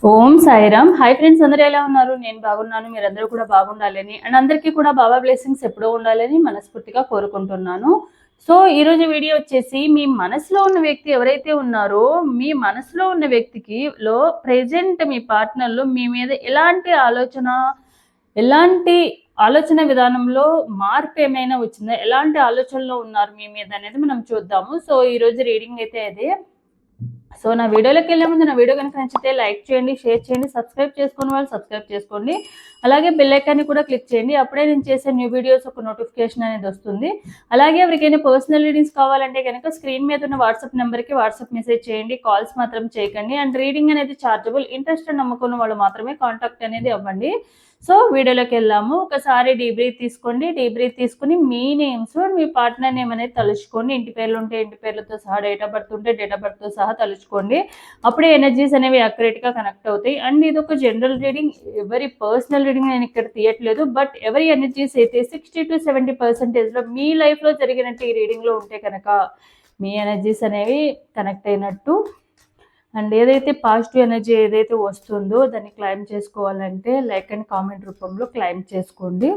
ఓం Sairam. Hi friends, అందరూ ఎలా ఉన్నారు? నేను బాగున్నాను. మీరందరూ కూడా బాగుండాలని అండ్ అందరికీ కూడా బాబా బ్లెస్సింగ్స్ ఎప్పుడూ ఉండాలని మనస్ఫూర్తిగా కోరుకుంటున్నాను. సో ఈరోజు వీడియో వచ్చేసి, మీ మనసులో ఉన్న వ్యక్తి ఎవరైతే ఉన్నారో, మీ మనసులో ఉన్న వ్యక్తికి ప్రెజెంట్ మీ పార్ట్నర్లో మీ మీద ఎలాంటి ఆలోచన విధానంలో మార్పు ఏమైనా వచ్చిందా, ఎలాంటి ఆలోచనలో ఉన్నారు మీ మీద అనేది మనం చూద్దాము. సో ఈరోజు రీడింగ్ అయితే అదే. సో నా వీడియోలోకి వెళ్ళే ముందు నా వీడియో కనుక నచ్చితే లైక్ చేయండి, షేర్ చేయండి, సబ్స్క్రైబ్ చేసుకునే వాళ్ళు సబ్స్క్రైబ్ చేసుకోండి. అలాగే బెల్ ఐకాన్ని కూడా క్లిక్ చేయండి. అప్పుడే నేను చేసే న్యూ వీడియోస్ ఒక నోటిఫికేషన్ అనేది వస్తుంది. అలాగే ఎవరికైనా పర్సనల్ రీడింగ్స్ కావాలంటే కనుక స్క్రీన్ మీద ఉన్న వాట్సాప్ నెంబర్కి వాట్సాప్ మెసేజ్ చేయండి. కాల్స్ మాత్రం చేయకండి. అండ్ రీడింగ్ అనేది చార్జబుల్. ఇంట్రెస్ట్ నమ్ముకున్న వాళ్ళు మాత్రమే కాంటాక్ట్ అనేది అవ్వండి. సో వీడియోలోకి వెళ్దాము. ఒకసారి డీప్ బ్రీత్ తీసుకోండి. డీప్ బ్రీత్ తీసుకుని మీ నేమ్స్, మీ పార్ట్నర్ నేమ్ అనేది తలుచుకోండి. ఇంటి పేర్లు ఉంటే ఇంటి పేర్లతో సహా, డేట్ ఆఫ్ బర్త్ ఉంటే డేట్ ఆఫ్ బర్త్తో సహా తలుచుకోండి. అప్పుడే ఎనర్జీస్ అనేవి అక్యురేట్గా కనెక్ట్ అవుతాయి. అండ్ ఇది ఒక జనరల్ రీడింగ్, ఎవరి పర్సనల్ రీడింగ్ నేను ఇక్కడ తీయట్లేదు. బట్ ఎవరి ఎనర్జీస్ అయితే 60 to 70% మీ లైఫ్లో జరిగినట్టు ఈ రీడింగ్లో ఉంటే కనుక మీ ఎనర్జీస్ అనేవి కనెక్ట్ అయినట్టు. అండ్ ఏదైతే పాజిటివ్ ఎనర్జీ ఏదైతే వస్తుందో దాన్ని క్లైమ్ చేసుకోవాలంటే లైక్ అండ్ కామెంట్ రూపంలో క్లైమ్ చేసుకోండి.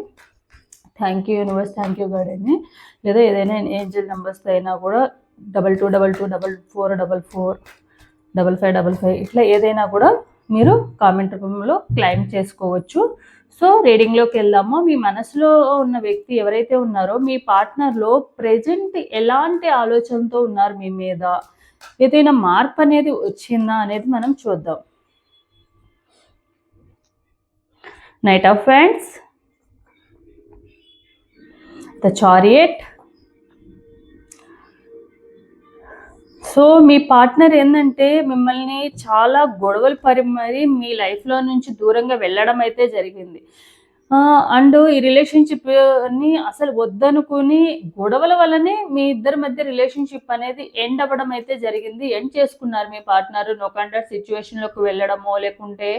Thank you universe, thank you God అని. లేదా ఏదైనా ఏంజల్ నెంబర్స్తో అయినా కూడా 222244445555 ఇట్లా ఏదైనా కూడా మీరు కామెంట్ రూపంలో క్లైమ్ చేసుకోవచ్చు. సో రీడింగ్లోకి వెళ్దాము. మీ మనసులో ఉన్న వ్యక్తి ఎవరైతే ఉన్నారో మీ పార్ట్నర్లో ప్రెజెంట్ ఎలాంటి ఆలోచనతో ఉన్నారు, మీ మీద ఏదైనా మార్పు అనేది వచ్చిందా అనేది మనం చూద్దాం. Knight of friends, the chariot. So me partner ఏంటంటే మిమ్మల్ని చాలా గొడవలు పడి మరి మీ లైఫ్లో నుంచి దూరంగా వెళ్ళడం అయితే జరిగింది. అండ్ ఈ రిలేషన్షిప్ని అసలు వద్దనుకుని గొడవల వల్లనే మీ ఇద్దరి మధ్య రిలేషన్షిప్ అనేది ఎండ్ అవ్వడం అయితే జరిగింది. ఎండ్ చేసుకున్నారు మీ పార్ట్నర్. నో కాంటాక్ట్ సిచ్యువేషన్లోకి వెళ్ళడమో, లేకుంటే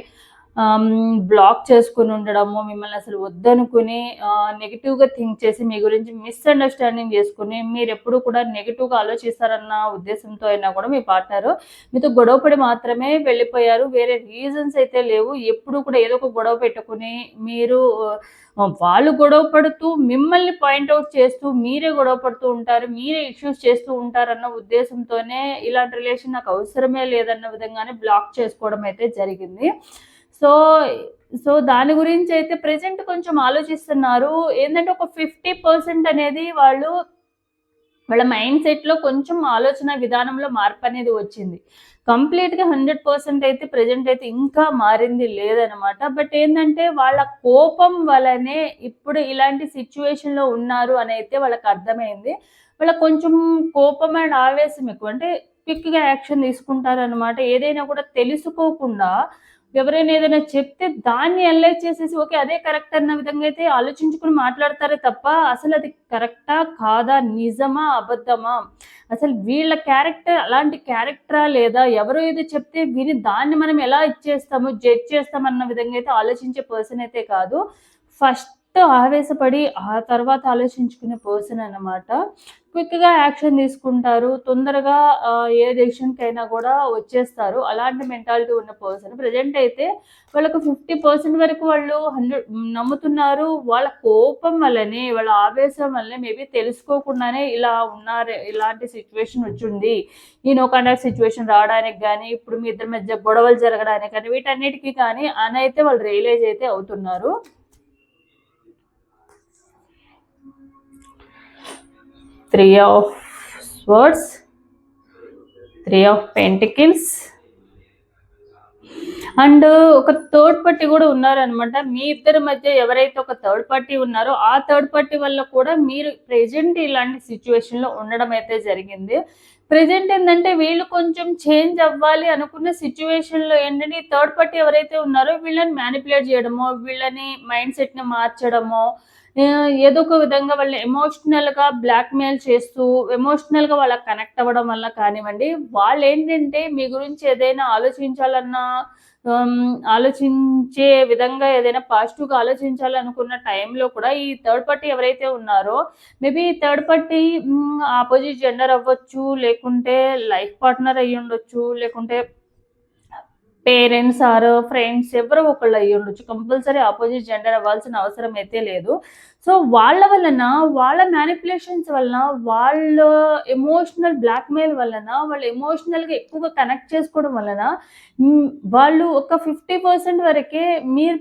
బ్లాక్ చేసుకుని ఉండడము, మిమ్మల్ని అసలు వద్దనుకుని నెగిటివ్గా థింక్ చేసి మీ గురించి మిస్అండర్స్టాండింగ్ చేసుకుని మీరు ఎప్పుడు కూడా నెగిటివ్గా ఆలోచిస్తారన్న ఉద్దేశంతో అయినా కూడా మీ పార్ట్నర్ మీతో గొడవపడి మాత్రమే వెళ్ళిపోయారు. వేరే రీజన్స్ అయితే లేవు. ఎప్పుడు కూడా ఏదో ఒక గొడవ పెట్టుకుని వాళ్ళు గొడవ పడుతూ మిమ్మల్ని పాయింట్అవుట్ చేస్తూ మీరే గొడవ పడుతూ ఉంటారు, మీరే ఇష్యూస్ చేస్తూ ఉంటారన్న ఉద్దేశంతోనే ఇలాంటి రిలేషన్ నాకు అవసరమే లేదన్న విధంగానే బ్లాక్ చేసుకోవడం అయితే జరిగింది. సో దాని గురించి అయితే ప్రెజెంట్ కొంచెం ఆలోచిస్తున్నారు. ఏంటంటే ఒక 50% అనేది వాళ్ళ మైండ్ సెట్లో కొంచెం ఆలోచన విధానంలో మార్పు అనేది వచ్చింది. కంప్లీట్గా 100% అయితే ప్రెజెంట్ అయితే ఇంకా మారింది లేదనమాట. బట్ ఏంటంటే వాళ్ళ కోపం వల్లనే ఇప్పుడు ఇలాంటి సిచ్యువేషన్లో ఉన్నారు అని అయితే వాళ్ళకి అర్థమైంది. వాళ్ళ కొంచెం కోపం అండ్ ఆవేశం ఎక్కువ, అంటే క్విక్గా యాక్షన్ తీసుకుంటారనమాట. ఏదైనా కూడా తెలుసుకోకుండా ఎవరైనా ఏదైనా చెప్తే దాన్ని అనలైజ్ చేసేసి ఓకే అదే కరెక్ట్ అన్న విధంగా అయితే ఆలోచించుకుని మాట్లాడతారే తప్ప అసలు అది కరెక్టా కాదా, నిజమా అబద్ధమా, అసలు వీళ్ళ క్యారెక్టర్ అలాంటి క్యారెక్టరా, లేదా ఎవరో ఏదో చెప్తే విని దాన్ని మనం ఎలా ఇచ్చేస్తాము, జడ్జ్ చేస్తామన్న విధంగా అయితే ఆలోచించే పర్సన్ అయితే కాదు. ఫస్ట్ ఆవేశపడి ఆ తర్వాత ఆలోచించుకునే పర్సన్ అన్నమాట. క్విక్గా యాక్షన్ తీసుకుంటారు, తొందరగా ఏ డెసిషన్కైనా కూడా వచ్చేస్తారు. అలాంటి మెంటాలిటీ ఉన్న పర్సన్. ప్రజెంట్ అయితే వాళ్ళకు 50% వరకు వాళ్ళు 100 నమ్ముతున్నారు. వాళ్ళ కోపం వల్లనే, వాళ్ళ ఆవేశం వల్లనే, మేబీ తెలుసుకోకుండానే ఇలా ఉన్నారు, ఇలాంటి సిచ్యువేషన్ వచ్చింది, ఈ నో కాంటాక్ట్ సిచ్యువేషన్ రావడానికి కానీ, ఇప్పుడు మీ ఇద్దరి మధ్య గొడవలు జరగడానికి కానీ, వీటన్నిటికీ కానీ అని అయితే వాళ్ళు రియలైజ్ అయితే అవుతున్నారు. Three of Swords, Three of Pentacles, and ఒక థర్డ్ పార్టీ కూడా ఉన్నారనమాట. మీ ఇద్దరి మధ్య ఎవరైతే ఒక థర్డ్ పార్టీ ఉన్నారో ఆ థర్డ్ పార్టీ వల్ల కూడా మీరు ప్రెజెంట్ ఇలాంటి సిచ్యువేషన్లో ఉండడం అయితే జరిగింది. ప్రెజెంట్ ఏంటంటే వీళ్ళు కొంచెం చేంజ్ అవ్వాలి అనుకున్న సిచ్యువేషన్లో ఏంటంటే ఈ థర్డ్ పార్టీ ఎవరైతే ఉన్నారో వీళ్ళని మ్యానిపులేట్ చేయడమో, వీళ్ళని మైండ్ సెట్ని మార్చడమో, ఏదో ఒక విధంగా వాళ్ళని ఎమోషనల్గా బ్లాక్మెయిల్ చేస్తూ ఎమోషనల్గా వాళ్ళకి కనెక్ట్ అవ్వడం వల్ల కానివ్వండి, వాళ్ళు ఏంటంటే మీ గురించి ఏదైనా ఆలోచించే విధంగా ఏదైనా పాజిటివ్గా ఆలోచించాలనుకున్న టైంలో కూడా ఈ థర్డ్ పార్టీ ఎవరైతే ఉన్నారో maybe third party opposite gender అవ్వచ్చు, లేకుంటే లైఫ్ పార్ట్నర్ అయ్యి ఉండొచ్చు, లేకుంటే పేరెంట్స్ ఆర్ ఫ్రెండ్స్ ఎవరో ఒకళ్ళు అయ్యుండొచ్చు. కంపల్సరీ అపోజిట్ జెండర్ అవ్వాల్సిన అవసరం అయితే లేదు. సో, వాళ్ళ వలన, వాళ్ళ మ్యానిప్యులేషన్స్ వలన, వాళ్ళ ఎమోషనల్ బ్లాక్‌మెయిల్ వలన, వాళ్ళు ఎమోషనల్‌గా ఎక్కువగా కనెక్ట్ చేసుకోవడం వలన వాళ్ళు ఒక 50% వరకే మీరు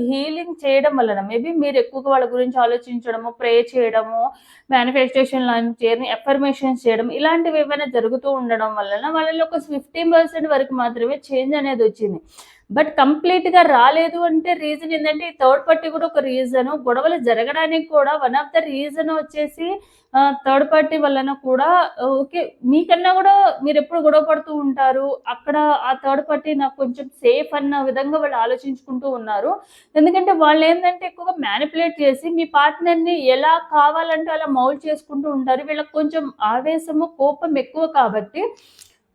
హీలింగ్ చేయడం వలన, మీరు ఎక్కువగా వాళ్ళ గురించి ఆలోచించడము, ప్రే చేయడము, మేనిఫెస్టేషన్ లాంటివి చేయడం, అఫర్మేషన్స్ చేయడం ఇలాంటివి ఏవైనా జరుగుతూ ఉండడం వలన వాళ్ళలో ఒక 15% వరకు మాత్రమే చేంజ్ అనేదొచ్చింది. బట్ కంప్లీట్‌గా రాలేదు అంటే రీజన్ ఏందంటే, ఈ థర్డ్ పార్టీ కూడా ఒక రీజను. గొడవలు జరగడానికి కూడా వన్ ఆఫ్ ద రీజన్ వచ్చేసి థర్డ్ పార్టీ వలన కూడా ఓకే. మీకన్నా గూడా మీరెప్పుడు గొడవ పడుతూ ఉంటారు. అక్కడ ఆ థర్డ్ పార్టీ నాకు కొంచెం సేఫ్ అన్న విధంగా వాళ్ళు ఆలోచించుకుంటూ ఉన్నారు. ఎందుకంటే వాళ్ళేందంటే ఎక్కువగా మ్యానిపులేట్ చేసి మీ పార్ట్నర్‌ని ఎలా కావాలంటే అలా మౌల్డ్ చేసుకుంటూ ఉంటారు. వీళ్ళకి కొంచెం ఆవేశము, కోపం ఎక్కువ కాబట్టి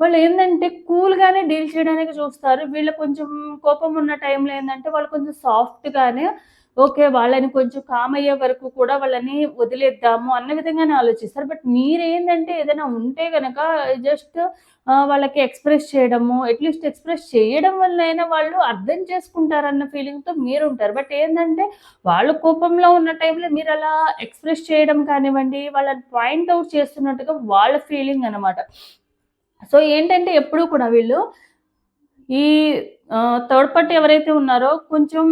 వాళ్ళేందంటే కూల్‌గానే డీల్ చేయడానికి చూస్తారు. వీళ్ళు కొంచెం కోపం ఉన్న టైంలో ఏందంటే వాళ్ళు కొంచెం సాఫ్ట్‌గానే ఓకే. వాళ్ళని కొంచెం కామ్ అయ్యే వరకు కూడా వాళ్ళని వదిలేద్దాము అన్న విధంగానే ఆలోచిస్తారు. బట్ మీరేందంటే ఏదైనా ఉంటే గనక జస్ట్ వాళ్ళకి ఎక్స్‌ప్రెస్ చేయడము, అట్‌లీస్ట్ ఎక్స్‌ప్రెస్ చేయడం వల్లైనా వాళ్ళు అర్థం చేసుకుంటారన్న ఫీలింగ్‌తో మీరుంటారు. బట్ ఏందంటే వాళ్ళు కోపంలో ఉన్న టైంలో మీరలా ఎక్స్‌ప్రెస్ చేయడం కానివ్వండి, వాళ్ళని పాయింట్ ఔట్ చేస్తున్నట్టుగా వాళ్ళ ఫీలింగ్ అనమాట. సో, ఏంటంటే ఎప్పుడూ కూడా వీళ్ళు ఈ థర్డ్ పార్టీ ఎవరైతే ఉన్నారో కొంచెం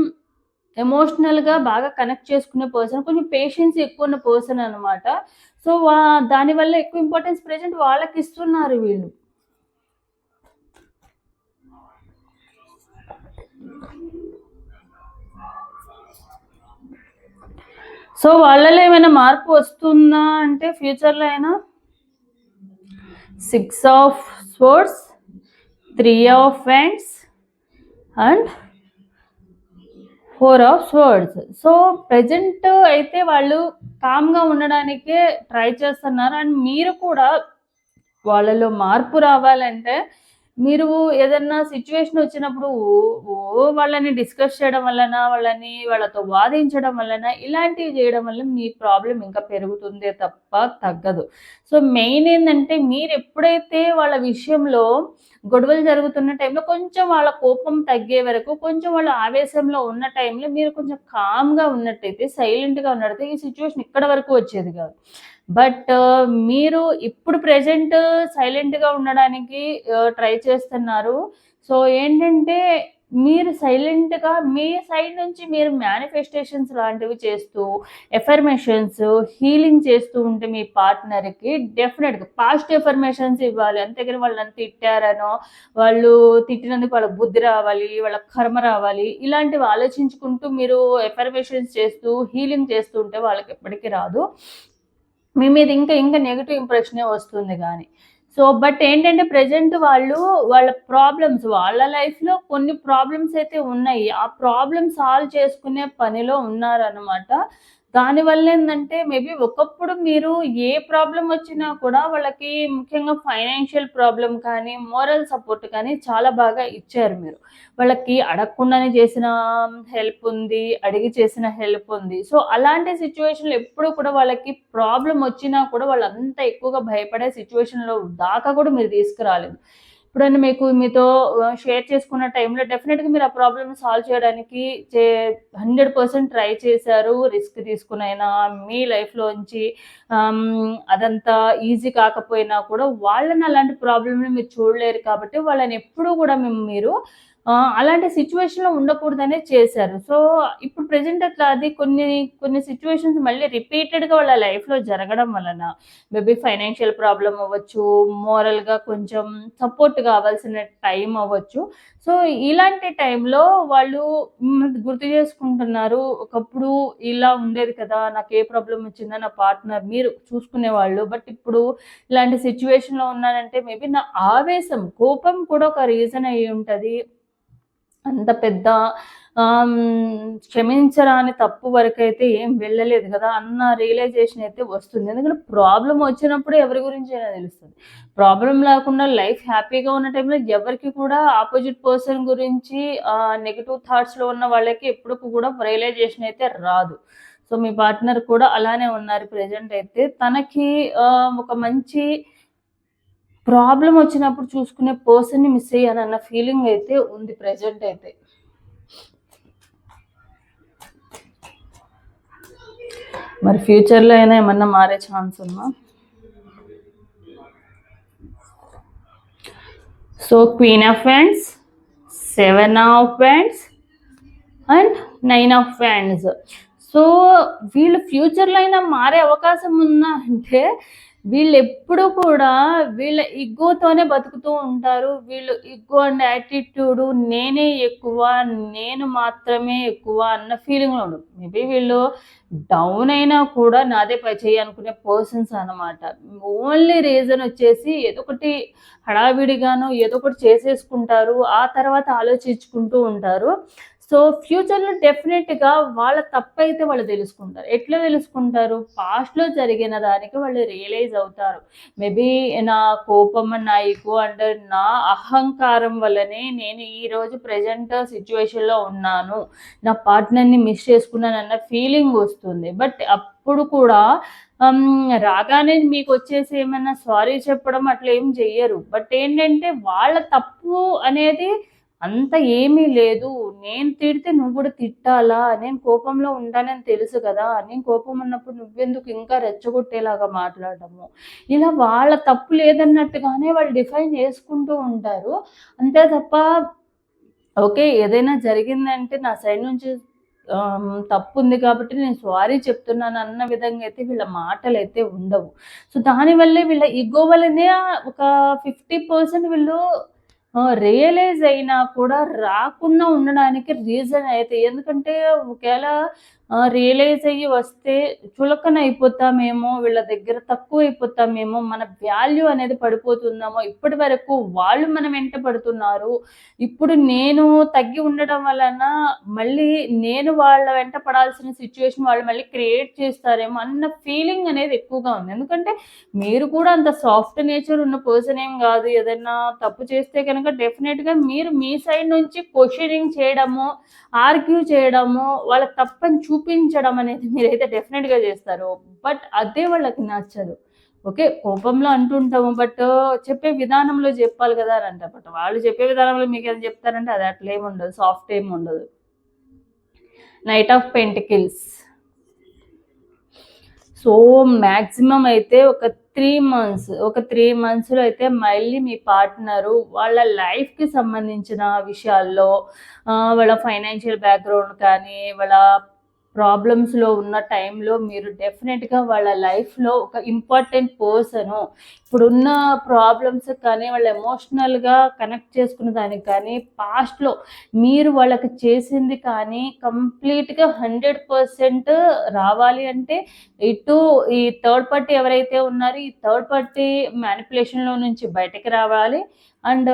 ఎమోషనల్‌గా బాగా కనెక్ట్ చేసుకునే పర్సన్. కొంచెం పేషెన్స్ ఎక్కువున్న పర్సన్ అనమాట. సో, దానివల్ల ఎక్కువ ఇంపార్టెన్స్ ప్రెజెంట్ వాళ్ళకిస్తున్నారు వీళ్ళు. సో, వాళ్ళలో ఏమైనా మార్పు వస్తుందా అంటే ఫ్యూచర్‌లో అయినా 6 of swords, 3 of wands and 4 of swords. So, present అయితే వాళ్ళు కామ్‌గా ఉండడానికే ట్రై చేస్తున్నారు. అండ్ మీరు కూడా వాళ్ళలో మార్పు రావాలంటే మీరు ఏదన్నా సిట్యుయేషన్ వచ్చినప్పుడు వాళ్ళని డిస్కస్ చేయడం వలన, వాళ్ళతో వాదించడం వలన, ఇలాంటివి చేయడం వల్ల మీ ప్రాబ్లమ్ ఇంకా పెరుగుతుందే తప్ప తగ్గదు. సో, మెయిన్ ఏందంటే మీరెప్పుడైతే వాళ్ళ విషయంలో గొడవలు జరుగుతున్న టైంలో కొంచెం వాళ్ళ కోపం తగ్గే వరకు, కొంచెం వాళ్ళ ఆవేశంలో ఉన్న టైంలో మీరు కొంచెం కామ్‌గా ఉన్నట్టయితే, సైలెంట్‌గా ఉన్నట్టయితే ఈ సిట్యుయేషన్ ఇక్కడి వరకు వచ్చేది కాదు. బట్ మీరు ఇప్పుడు ప్రెజెంట్ సైలెంట్‌గా ఉండడానికి ట్రై చేస్తున్నారు. సో, ఏంటంటే మీరు సైలెంట్‌గా మీ సైడ్ నుంచి మీరు మేనిఫెస్టేషన్స్ లాంటివి చేస్తూ, ఎఫర్మేషన్స్, హీలింగ్ చేస్తూ ఉంటే మీ పార్ట్నర్‌కి డెఫినిట్‌గా పాజిటివ్ ఎఫర్మేషన్స్ ఇవ్వాలి. అంతేగాని వాళ్ళు నన్ను తిట్టారనో, వాళ్ళు తిట్టినందుకు వాళ్ళకి బుద్ధి రావాలి, వాళ్ళకి కర్మ రావాలి, ఇలాంటివి ఆలోచించుకుంటూ మీరు ఎఫర్మేషన్స్ చేస్తూ, హీలింగ్ చేస్తూ ఉంటే వాళ్ళకెప్పటికి రాదు. మీ మీద ఇంకా ఇంకా నెగెటివ్ ఇంప్రెషనే వస్తుంది గానీ. సో, బట్ ఏంటంటే ప్రెజెంట్ వాళ్ళ ప్రాబ్లమ్స్ వాళ్ళ లైఫ్‌లో కొన్ని ప్రాబ్లమ్స్ అయితే ఉన్నాయి. ఆ ప్రాబ్లమ్ సాల్వ్ చేసుకునే పనిలో ఉన్నారనమాట. దానివల్లేందంటే ఒకప్పుడు మీరు ఏ ప్రాబ్లమ్ వచ్చినా కూడా వాళ్ళకి ముఖ్యంగా ఫైనాన్షియల్ ప్రాబ్లమ్ కానీ, మోరల్ సపోర్ట్ కానీ చాలా బాగా ఇచ్చారు మీరు. వాళ్ళకి అడగకుండానే చేసిన హెల్ప్ ఉంది. అడిగి చేసిన హెల్ప్ ఉంది. సో, అలాంటి సిట్యుయేషన్‌లో ఎప్పుడు కూడా వాళ్ళకి ప్రాబ్లమ్ వచ్చినా కూడా వాళ్ళంత ఎక్కువగా భయపడే సిట్యుయేషన్‌లో దాకా కూడా మీరు తీసుకురాలేదు. ఎప్పుడైనా మీతో షేర్ చేసుకున్న టైంలో డెఫినిట్‌గా మీరు ఆ ప్రాబ్లమ్‌ని సాల్వ్ చేయడానికి 100% ట్రై చేశారు. రిస్క్ తీసుకొనైనా మీ లైఫ్‌లోంచి అదంతా ఈజీ కాకపోయినా కూడా వాళ్ళని అలాంటి ప్రాబ్లమ్‌ని మీరు చూడలేరు కాబట్టి వాళ్ళని ఎప్పుడూ కూడా మీరు అలాంటి సిట్యుయేషన్‌లో ఉండకూడదనే చేశారు. సో, ఇప్పుడు ప్రెజెంట్ అట్లా అది కొన్ని సిట్యుయేషన్స్ మళ్ళీ రిపీటెడ్‌గా వాళ్ళ లైఫ్‌లో జరగడం వలన ఫైనాన్షియల్ ప్రాబ్లమ్ అవ్వచ్చు, మోరల్‌గా కొంచెం సపోర్ట్ కావాల్సిన టైం అవ్వచ్చు. సో, ఇలాంటి టైంలో వాళ్ళు గుర్తు చేసుకుంటున్నారు. ఒకప్పుడు ఇలా ఉండేది కదా! నాకు ఏ ప్రాబ్లమ్ వచ్చిందా నా పార్ట్నర్ మీరు చూసుకునేవాళ్ళు. బట్ ఇప్పుడు ఇలాంటి సిట్యుయేషన్‌లో ఉన్నానంటే నా ఆవేశం, కోపం కూడా ఒక రీజన్ అయ్యుంటది. అంత పెద్ద క్షమించరాని తప్పు వరకైతే ఏం వెళ్ళలేదు గదా! అన్న రియలైజేషన్ అయితే వస్తుంది. ఎందుకంటే ప్రాబ్లమ్ వచ్చినప్పుడు ఎవరి గురించైనా తెలుస్తది. ప్రాబ్లమ్ లేకుండా లైఫ్ హ్యాపీగా ఉన్న టైంలో ఎవరికీ కూడా ఆపోజిట్ పర్సన్ గురించి నెగెటివ్ థాట్స్‌లో ఉన్న వాళ్ళకి ఎప్పటికి కూడా రియలైజేషన్ అయితే రాదు. సో, మీ పార్ట్నర్ కూడా అలానే ఉన్నారు ప్రెజెంట్ అయితే. తనకి ఒక మంచి ప్రాబ్లమ్ వచ్చినప్పుడు చూసుకునే పర్సన్‌ని మిస్ అయ్యానన్న ఫీలింగ్ అయితే ఉంది ప్రెజెంట్ అయితే. మరి ఫ్యూచర్‌లో అయినా ఏమన్నా మారే ఛాన్స్ ఉందా? So queen of wands, 7 of wands and 9 of wands. So వీళ్ళు ఫ్యూచర్‌లో అయినా మారే అవకాశం ఉందా అంటే, వీళ్ళెప్పుడు కూడా వీళ్ళ ఇగ్గోతోనే బతుకుతూ ఉంటారు. వీళ్ళు ఇగ్గో అండ్ యాటిట్యూడు నేనే ఎక్కువ, నేను మాత్రమే ఎక్కువ అన్న ఫీలింగ్‌లో ఉండరు. మేబీ వీళ్ళు డౌన్ అయినా కూడా నాదే పై చెయ్యి అనుకునే పర్సన్స్ అనమాట. ఓన్లీ రీజన్ వచ్చేసి ఏదో ఒకటి హడావిడిగానో ఏదో ఒకటి చేసేసుకుంటారు. ఆ తర్వాత ఆలోచించుకుంటూ ఉంటారు. సో ఫ్యూచర్‌లో డెఫినెట్‌గా వాళ్ళ తప్పైతే వాళ్ళు తెలుసుకుంటారు. ఎట్లా తెలుసుకుంటారు? పాస్ట్‌లో జరిగిన దానికి వాళ్ళు రియలైజ్ అవుతారు. మేబీ నా కోపం, నా ఇగో అండ్ నా అహంకారం వల్లనే నేను ఈరోజు ప్రెజెంట్ సిట్యుయేషన్‌లో ఉన్నాను. నా పార్ట్నర్‌ని మిస్ చేసుకున్నానన్న ఫీలింగ్ వస్తుంది. బట్ అప్పుడు కూడా రాగానే మీకొచ్చేసి ఏమన్నా సారీ చెప్పడం అట్లా ఏం చెయ్యరు. బట్ ఏంటంటే వాళ్ళ తప్పు అనేది అంత ఏమీ లేదు. నేను తిడితే నువ్వు కూడా తిట్టాలా? నేను కోపంలో ఉంటానని తెలుసు కదా! నేను కోపం ఉన్నప్పుడు నువ్వెందుకు ఇంకా రెచ్చగొట్టేలాగా మాట్లాడడము? ఇలా వాళ్ళ తప్పు లేదన్నట్టుగానే వాళ్ళు డిఫైన్ చేసుకుంటూ ఉంటారు. అంతే తప్ప ఓకే. ఏదైనా జరిగిందంటే నా సైడ్ నుంచి తప్పుంది కాబట్టి నేను సారీ చెప్తున్నాను అన్న విధంగా అయితే వీళ్ళ మాటలైతే ఉండవు. సో దానివల్లే వీళ్ళ ఇగో వల్లనే ఒక 50% వీళ్ళు రియలైజ్ అయినా కూడా రాకుండా ఉండడానికి రీజన్ అయితే. ఎందుకంటే ఒకేళ రియలైజ్ అయ్యి వస్తే చులకన అయిపోతామేమో, వీళ్ళ దగ్గర తక్కువైపోతామేమో, మన వాల్యూ అనేది పడిపోతుందేమో, ఇప్పటి వరకు వాళ్ళు మన వెంట పడుతున్నారు. ఇప్పుడు నేను తగ్గి ఉండడం వలన మళ్ళీ నేను వాళ్ళ వెంట పడాల్సిన సిట్యుయేషన్ వాళ్ళు మళ్ళీ క్రియేట్ చేస్తారేమో అన్న ఫీలింగ్ అనేది ఎక్కువగా ఉంది. ఎందుకంటే మీరు కూడా అంత సాఫ్ట్ నేచర్ ఉన్న పర్సన్ ఏం కాదు. ఏదైనా తప్పు చేస్తే కనుక డెఫినెట్‌గా మీరు మీ సైడ్ నుంచి క్వెషనింగ్ చేయడము, ఆర్గ్యూ చేయడము, వాళ్ళ తప్పని చూపించడం అనేది మీరైతే డెఫినెట్‌గా చేస్తారు. బట్ అదే వాళ్ళకి నచ్చదు. ఓకే. కోపంలో అంటుంటాము. బట్ చెప్పే విధానంలో చెప్పాలి కదా అని అంటారు. బట్ వాళ్ళు చెప్పే విధానంలో మీకేమైనా చెప్తారంటే అది అట్లేముండదు. సాఫ్ట్ ఏముండదు. Knight of pentacles. So maximum అయితే ఒక 3 మంత్స్‌లో అయితే మళ్ళీ మీ పార్ట్నరు వాళ్ళ లైఫ్‌కి సంబంధించిన విషయాల్లో వాళ్ళ ఫైనాన్షియల్ బ్యాక్‌గ్రౌండ్ కానీ, వాళ్ళ ప్రాబ్లమ్స్‌లో ఉన్న టైంలో మీరు డెఫినెట్‌గా వాళ్ళ లైఫ్‌లో ఒక ఇంపార్టెంట్ పర్సను. ఇప్పుడున్న ప్రాబ్లమ్స్ కానీ, వాళ్ళు ఎమోషనల్‌గా కనెక్ట్ చేసుకున్న దానికి కానీ, పాస్ట్‌లో మీరు వాళ్ళకి చేసింది కానీ కంప్లీట్‌గా 100% రావాలి అంటే ఇటు ఈ థర్డ్ పార్టీ ఎవరైతే ఉన్నారో, ఈ థర్డ్ పార్టీ మ్యానిప్యులేషన్‌లో నుంచి బయటకి రావాలి. అండ్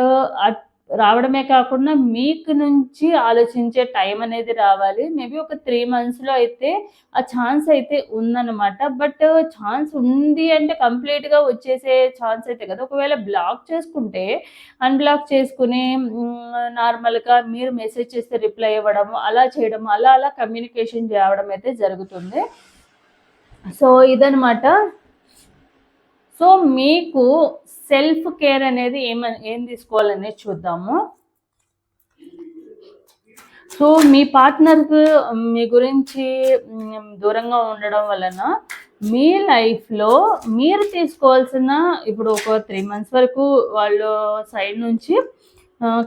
రావడమే కాకుండా మీకు నుంచి ఆలోచించే టైం అనేది రావాలి. మేబీ ఒక 3 మంత్స్‌లో అయితే ఆ ఛాన్స్ అయితే ఉందన్నమాట. బట్ ఛాన్స్ ఉంది అంటే కంప్లీట్‌గా వచ్చేసే ఛాన్స్ అయితే కాదు. ఒకవేళ బ్లాక్ చేసుకుంటే అన్‌బ్లాక్ చేసుకొని నార్మల్‌గా మీరు మెసేజ్ చేస్తే రిప్లై ఇవ్వడము, అలా చేయడము, అలా అలా కమ్యూనికేషన్ చేయడం అయితే జరుగుతుంది. సో ఇదనమాట. సో మీకు సెల్ఫ్ కేర్ అనేది ఏం తీసుకోవాలనేది చూద్దాము. సో మీ పార్ట్నర్‌కి మీ గురించి దూరంగా ఉండడం వలన మీ లైఫ్‌లో మీరు తీసుకోవాల్సిన ఇప్పుడు ఒక 3 మంత్స్ వరకు వాళ్ళు సైడ్ నుంచి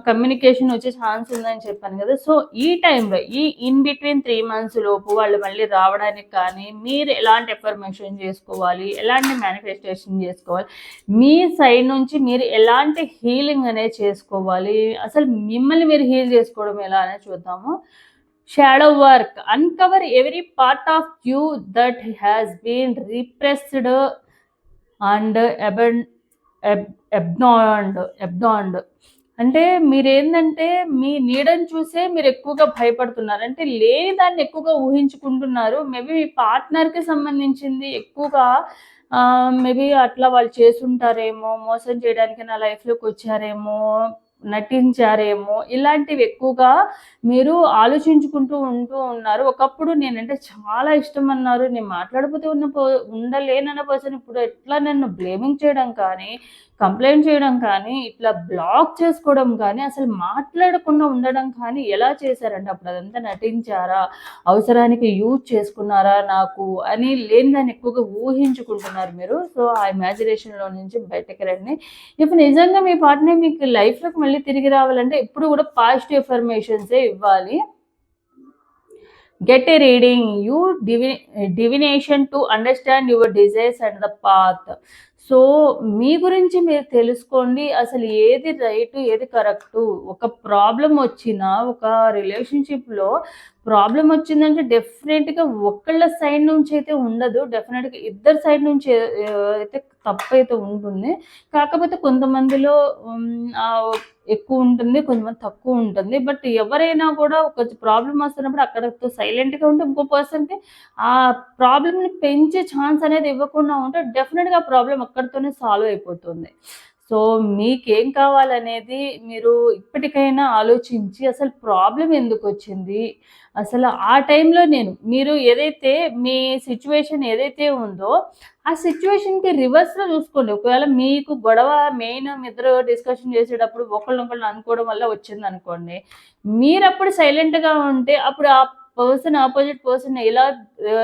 కమ్యూనికేషన్ వచ్చే ఛాన్స్ ఉందని చెప్పాను కదా! సో ఈ టైంలో ఇన్ బిట్వీన్ 3 మంత్స్ లోపు వాళ్ళు మళ్ళీ రావడానికి కానీ, మీరు ఎలాంటి ఎఫర్మేషన్ చేసుకోవాలి, ఎలాంటి మేనిఫెస్టేషన్ చేసుకోవాలి, మీ సైడ్ నుంచి మీరు ఎలాంటి హీలింగ్ అనేది చేసుకోవాలి, అసలు మిమ్మల్ని మీరు హీల్ చేసుకోవడం ఎలా అనేది చూద్దాము. Shadow work. Uncover every part of you that has been repressed and abandoned. అంటే మీరేందంటే మీ నీడని చూసే మీరు ఎక్కువగా భయపడుతున్నారు. అంటే లేని దాన్ని ఎక్కువగా ఊహించుకుంటున్నారు. మేబీ మీ పార్ట్నర్‌కి సంబంధించింది ఎక్కువగా మేబీ అట్లా వాళ్ళు చేసుంటారేమో, మోసం చేయడానికి నా లైఫ్‌లోకొచ్చారేమో, నటించారేమో, ఇలాంటివి ఎక్కువగా మీరు ఆలోచించుకుంటూ ఉన్నారు. ఒకప్పుడు నేనంటే చాలా ఇష్టమన్నారు. నేను మాట్లాడకపోతే ఉండలేనన్న పర్సన్ ఇప్పుడు ఎట్లా నన్ను బ్లేమింగ్ చేయడం కానీ, కంప్లెయింట్ చేయడం కానీ, ఇట్లా బ్లాక్ చేసుకోవడం కానీ, అసలు మాట్లాడకుండా ఉండడం కానీ ఎలా చేశారండి? అప్పుడు అదంతా నటించారా? అవసరానికి యూజ్ చేసుకున్నారా నాకు అని లేని దాన్ని ఎక్కువగా ఊహించుకుంటున్నారు మీరు. సో, ఆ ఇమాజినేషన్‌లో నుంచి బయటకి రండి. ఇప్పుడు నిజంగా మీ పార్ట్‌నర్ మీకు లైఫ్‌లోకి మళ్ళీ తిరిగి రావాలంటే ఎప్పుడు కూడా పాజిటివ్ అఫర్మేషన్సే ఇవ్వాలి. Get a reading. Divination to understand your desires and the path. So, మీ గురించి మీరు తెలుసుకోండి. అసలు ఏది రైటు, ఏది కరెక్టు. ఒక ప్రాబ్లమ్ వచ్చినా, ఒక రిలేషన్‌షిప్‌లో ప్రాబ్లమ్ వచ్చిందంటే డెఫినెట్‌గా ఒక్కళ్ళ సైడ్ నుంచి అయితే ఉండదు. డెఫినెట్‌గా ఇద్దరి సైడ్ నుంచి అయితే తప్పైతే ఉంటుంది. కాకపోతే కొంతమందిలో ఎక్కువ ఉంటుంది. కొంతమంది తక్కువ ఉంటుంది. బట్ ఎవరైనా కూడా ఒక ప్రాబ్లమ్ వస్తున్నప్పుడు అక్కడతో సైలెంట్‌గా ఉంటే ఇంకో పర్సన్‌కి ఆ ప్రాబ్లమ్‌ని పెంచే ఛాన్స్ అనేది ఇవ్వకుండా ఉంటే డెఫినిట్‌గా ప్రాబ్లమ్ అక్కడితోనే సాల్వ్ అయిపోతుంది. సో, మీకేం కావాలనేది మీరు ఇప్పటికైనా ఆలోచించి అసలు ప్రాబ్లమ్ ఎందుకొచ్చింది? అసలు ఆ టైంలో మీరు ఏదైతే మీ సిట్యుయేషన్ ఏదైతే ఉందో ఆ సిట్యుయేషన్‌కి రివర్స్‌లో చూసుకోండి. ఒకవేళ మీకు గొడవ మెయిన్ మీ ఇద్దరు డిస్కషన్ చేసేటప్పుడు ఒకళ్ళనొకళ్ళు అనుకోవడం వల్ల వచ్చిందనుకోండి. మీరప్పుడు సైలెంట్‌గా ఉంటే అప్పుడు ఆ ఆపోజిట్ పర్సన్ ఎలా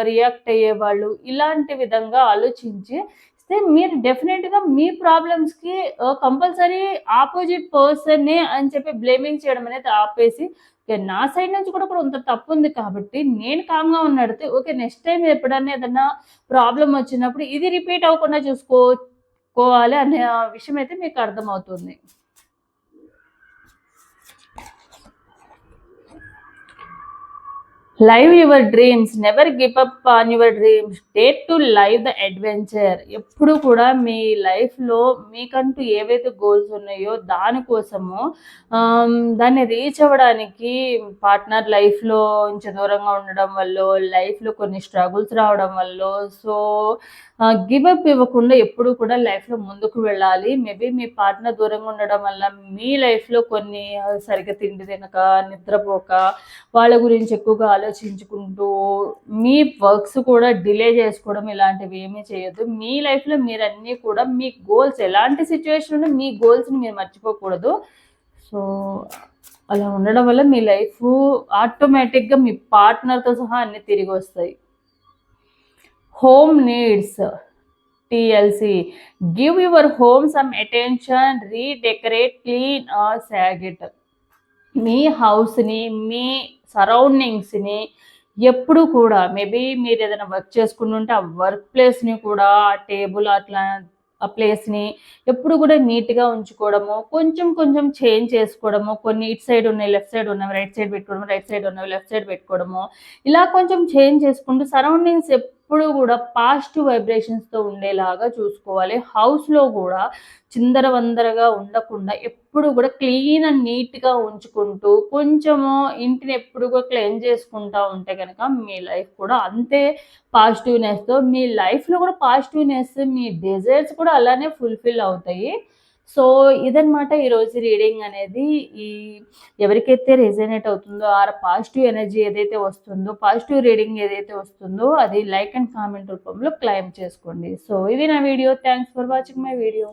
రియాక్ట్ అయ్యేవాళ్ళు? ఇలాంటి విధంగా ఆలోచించి మీరు డెఫినిట్‌గా మీ ప్రాబ్లమ్స్‌కి కంపల్సరీ ఆపోజిట్ పర్సనే అని చెప్పి బ్లేమింగ్ చేయడం అనేది ఆపేసి, ఓకే. నా సైడ్ నుంచి కూడా కొంత తప్పుంది కాబట్టి నేను కామ్‌గా ఉన్నడితే ఓకే. నెక్స్ట్ టైమ్ ఎప్పుడన్నా ఏదన్నా ప్రాబ్లమ్ వచ్చినప్పుడు ఇది రిపీట్ అవ్వకుండా చూసుకోవాలి అనే విషయం అయితే మీకు అర్థమవుతుంది. Live your dreams. Never give up on your dreams. Dare to live the adventure. ఎప్పుడు కూడా మీ లైఫ్‌లో మీకంటూ ఏవైతే గోల్స్ ఉన్నాయో దానికోసము దాన్ని రీచ్ అవ్వడానికి పార్ట్నర్ లైఫ్‌లో నుంచి దూరంగా ఉండడం వల్లో, లైఫ్‌లో కొన్ని స్ట్రగుల్స్ రావడం వల్లో సో, గివ్ అప్ ఇవ్వకుండా ఎప్పుడు కూడా లైఫ్‌లో ముందుకు వెళ్ళాలి. మేబీ మీ పార్ట్నర్ దూరంగా ఉండడం వల్ల మీ లైఫ్‌లో కొన్ని సరిగ్గా తిండి తినక, నిద్రపోక, వాళ్ళ గురించి ఎక్కువగా ఆలోచించుకుంటూ, మీ వర్క్స్ కూడా డిలే చేసుకోవడం ఇలాంటివి ఏమీ చేయొద్దు. మీ లైఫ్‌లో మీరన్నీ కూడా మీ గోల్స్ ఎలాంటి సిట్యుయేషన్ ఉన్నా మీ గోల్స్‌ని మీరు మర్చిపోకూడదు. సో, అలా ఉండడం వల్ల మీ లైఫు ఆటోమేటిక్‌గా మీ పార్ట్నర్‌తో సహా అన్నీ తిరిగొస్తాయి. Home needs. TLC. Give your home some attention, redecorate, clean or sag it. మీ హౌస్‌ని, మీ సరౌండింగ్స్‌ని ఎప్పుడు కూడా మేబీ మీరేదైనా వర్క్ చేసుకుంటుంటే ఆ వర్క్ ప్లేస్‌ని కూడా ఆ టేబుల్ అట్లా ఆ ప్లేస్‌ని ఎప్పుడు కూడా నీట్‌గా ఉంచుకోవడము, కొంచెం కొంచెం చేంజ్ చేసుకోవడము, కొన్ని ఇటు సైడ్ ఉన్నాయి, లెఫ్ట్ సైడ్ ఉన్నవి రైట్ సైడ్ పెట్టుకోవడము, రైట్ సైడ్ ఉన్నవి లెఫ్ట్ సైడ్ పెట్టుకోవడము. ఇలా కొంచెం చేంజ్ చేసుకుంటూ సరౌండింగ్స్ ఎప్పుడు కూడా పాజిటివ్ వైబ్రేషన్స్‌తో ఉండేలాగా చూసుకోవాలి. హౌస్‌లో కూడా చిందరవందరగా ఉండకుండా ఎప్పుడు కూడా క్లీన్ అండ్ నీట్‌గా ఉంచుకుంటూ కొంచెము ఇంటిని ఎప్పుడు కూడా క్లీన్ చేసుకుంటా ఉంటే గనక మీ లైఫ్ కూడా అంతే పాజిటివ్‌నెస్‌తో మీ లైఫ్‌లో కూడా పాజిటివ్‌నెస్ మీ డిజైర్స్ కూడా అలానే ఫుల్‌ఫిల్ అవుతాయి. సో, ఇదనమాట ఈరోజు రీడింగ్ అనేది. ఎవరికైతే రెజొనేట్ అవుతుందో పాజిటివ్ ఎనర్జీ ఏదైతే వస్తుందో, పాజిటివ్ రీడింగ్ ఏదైతే వస్తుందో అది లైక్ అండ్ కామెంట్ రూపంలో క్లెయిమ్ చేసుకోండి. సో, ఇది నా video. Thanks for watching my video.